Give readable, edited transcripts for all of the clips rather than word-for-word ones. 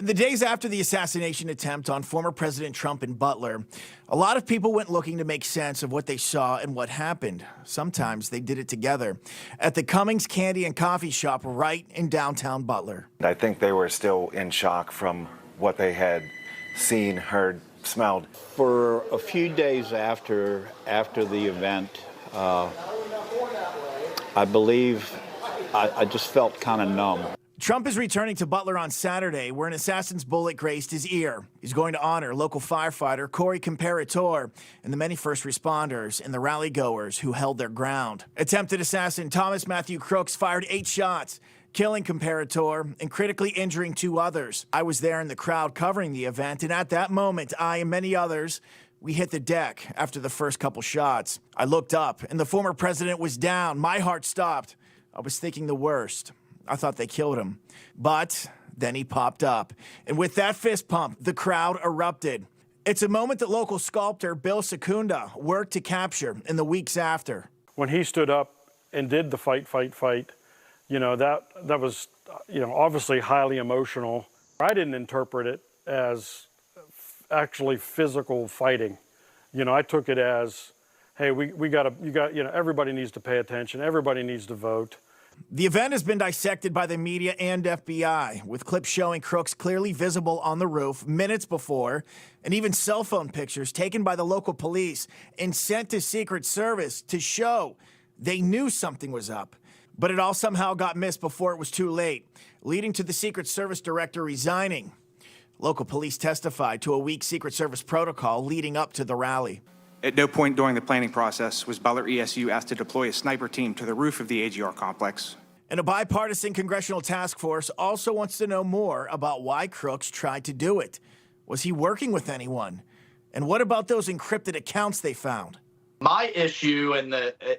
In the days after the assassination attempt on former President Trump in Butler, a lot of people went looking to make sense of what they saw and what happened. Sometimes they did it together at the Cummings Candy and Coffee Shop right in downtown Butler. I think they were still in shock from what they had seen, heard, smelled. For a few days after the event, I believe I just felt kind of numb. Trump is returning to Butler on Saturday, where an assassin's bullet grazed his ear. He's going to honor local firefighter Corey Comparator and the many first responders and the rally goers who held their ground. Attempted assassin Thomas Matthew Crooks fired 8 shots, killing Comparator and critically injuring 2 others. I was there in the crowd covering the event, and at that moment, I and many others, we hit the deck after the first couple shots. I looked up, and the former president was down. My heart stopped. I was thinking the worst. I thought they killed him. But then he popped up. And with that fist pump, the crowd erupted. It's a moment that local sculptor Bill Secunda worked to capture in the weeks after. When he stood up and did the fight, you know, that was, you know, obviously highly emotional. I didn't interpret it as actually physical fighting. You know, I took it as, hey, you know, everybody needs to pay attention. Everybody needs to vote. The event has been dissected by the media and FBI, with clips showing Crooks clearly visible on the roof minutes before, and even cell phone pictures taken by the local police and sent to Secret Service to show they knew something was up. But it all somehow got missed before it was too late, leading to the Secret Service director resigning. Local police testified to a weak Secret Service protocol leading up to the rally. At no point during the planning process was Butler ESU asked to deploy a sniper team to the roof of the AGR complex. And a bipartisan congressional task force also wants to know more about why Crooks tried to do it. Was he working with anyone? And what about those encrypted accounts they found? My issue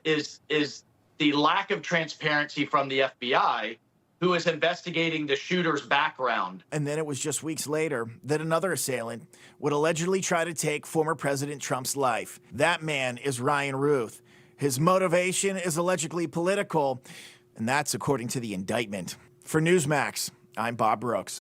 is the lack of transparency from the FBI, who is investigating the shooter's background. And then it was just weeks later that another assailant would allegedly try to take former President Trump's life. That man is Ryan Ruth. His motivation is allegedly political, and that's according to the indictment. For Newsmax, I'm Bob Brooks.